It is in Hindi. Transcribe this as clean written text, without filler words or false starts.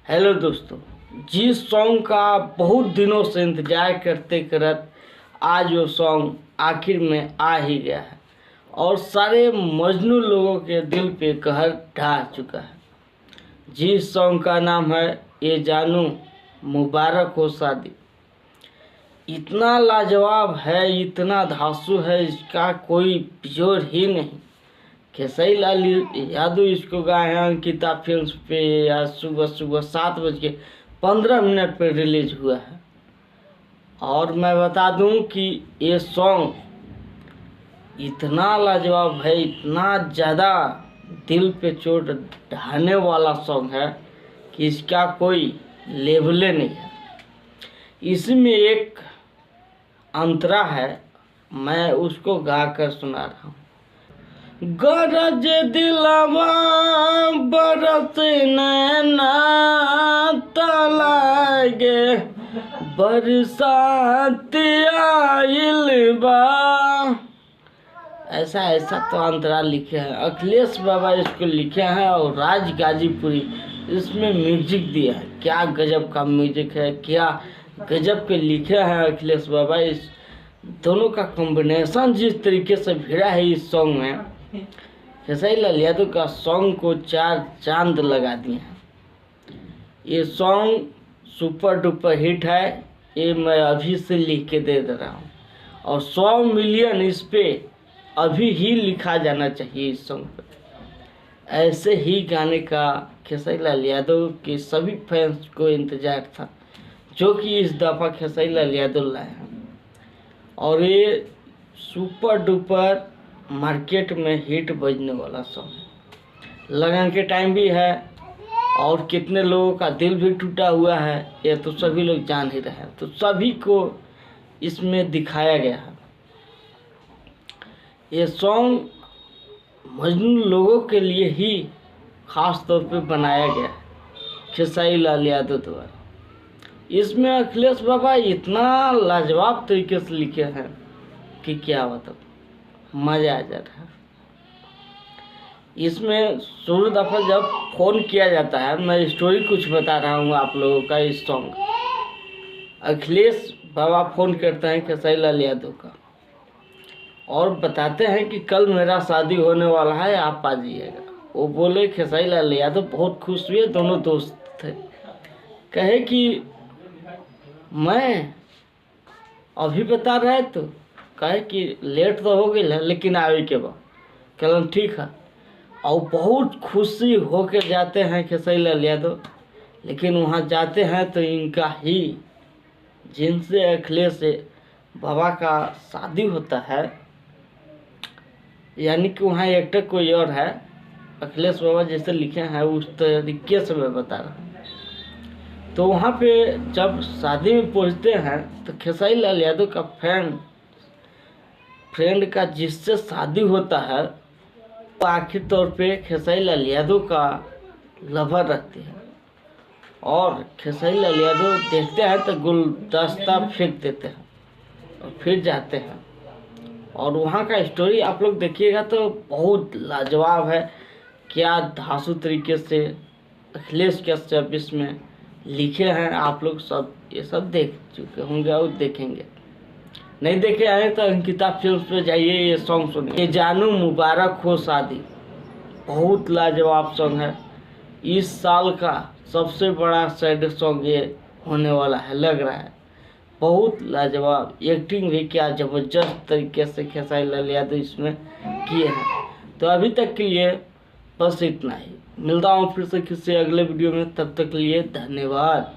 हेलो दोस्तों, जिस सॉन्ग का बहुत दिनों से इंतज़ार करते करत आज वो सॉन्ग आखिर में आ ही गया है और सारे मजनू लोगों के दिल पे कहर ढा चुका है। जिस सॉन्ग का नाम है ये जानू मुबारक हो शादी। इतना लाजवाब है, इतना धांसू है, इसका कोई जोड़ ही नहीं। खेसारी लाल यादव इसको गाए हैं अंकिता फिल्म्स पे। आज सुबह सुबह 7:15 पर रिलीज हुआ है और मैं बता दूं कि ये सॉन्ग इतना लाजवाब है, इतना ज़्यादा दिल पे चोट ढाने वाला सॉन्ग है कि इसका कोई लेवले नहीं है। इसमें एक अंतरा है, मैं उसको गा कर सुना रहा हूँ। गरज दिलवा बरस नैना तलागे बरसात आइल बा। ऐसा तो अंतरा लिखे हैं, अखिलेश बाबा इसको लिखे हैं और राज गाजीपुरी इसमें म्यूजिक दिया है। क्या गजब का म्यूजिक है, क्या गजब के लिखे हैं अखिलेश बाबा। इस दोनों का कॉम्बिनेशन जिस तरीके से भिड़ा है इस सॉन्ग में, खेसारी लाल यादव का सॉन्ग को 4 चांद लगा दिए हैं। ये सॉन्ग सुपर डुपर हिट है, ये मैं अभी से लिख के दे रहा हूँ और 100 मिलियन इस पे अभी ही लिखा जाना चाहिए इस सॉन्ग पे। ऐसे ही गाने का खेसारी लाल यादव के सभी फैंस को इंतजार था, जो कि इस दफ़ा खेसारी लाल यादव लाए हैं और ये सुपर डुपर मार्केट में हिट बजने वाला सॉन्ग है। लगन के टाइम भी है और कितने लोगों का दिल भी टूटा हुआ है, ये तो सभी लोग जान ही रहे हैं। तो सभी को इसमें दिखाया गया है। ये सॉन्ग मजनू लोगों के लिए ही ख़ास तौर पे बनाया गया है खेसारी लाल यादव द्वारा। इसमें अखिलेश बाबा इतना लाजवाब तरीके से लिखे हैं कि क्या बताऊं, मज़ा आ जाता है। इसमें शुरू दफ़ा जब फ़ोन किया जाता है, मैं स्टोरी कुछ बता रहा हूँ आप लोगों का। इस सॉन्ग अखिलेश बाबा फ़ोन करते हैं खेसारी लाल यादव का और बताते हैं कि कल मेरा शादी होने वाला है, आप आ जाइएगा। वो बोले, खेसारी लाल यादव बहुत खुश हुए, दोनों दोस्त थे। कहे कि मैं अभी बता रहे तो कहे कि लेट तो हो गई है लेकिन आवे के बाद कहलन ठीक है। और बहुत खुशी होके जाते हैं खेसारी लाल यादव, लेकिन वहाँ जाते हैं तो इनका ही जिनसे अखिलेश बाबा का शादी होता है, यानी कि वहाँ एक्टर कोई और है। अखिलेश बाबा जैसे लिखे हैं उस तरीके से मैं बता रहा हूँ। तो वहाँ पे जब शादी में पहुँचते हैं तो खेसारी लाल यादव का फ्रेंड का जिससे शादी होता है वो आखिर तौर पे खेसारी लाल यादव का लवर रखती है और खेसारी लाल यादव देखते हैं तो गुलदस्ता फेंक देते हैं और फिर जाते हैं। और वहाँ का स्टोरी आप लोग देखिएगा तो बहुत लाजवाब है। क्या धांसू तरीके से अखिलेश कश्यप इसमें लिखे हैं, आप लोग सब ये सब देख चुके होंगे और देखेंगे। नहीं देखे आए तो अंकिता फिल्म्स पे जाइए, ये सॉन्ग सुनिए। ये जानू मुबारक हो शादी बहुत लाजवाब सॉन्ग है। इस साल का सबसे बड़ा सैड सॉन्ग ये होने वाला है, लग रहा है। बहुत लाजवाब एक्टिंग भी क्या ज़बरदस्त तरीके से खेसारी लाल यादव इसमें किए हैं। तो अभी तक के लिए बस इतना ही। मिलता हूँ फिर से किसी अगले वीडियो में, तब तक के लिए धन्यवाद।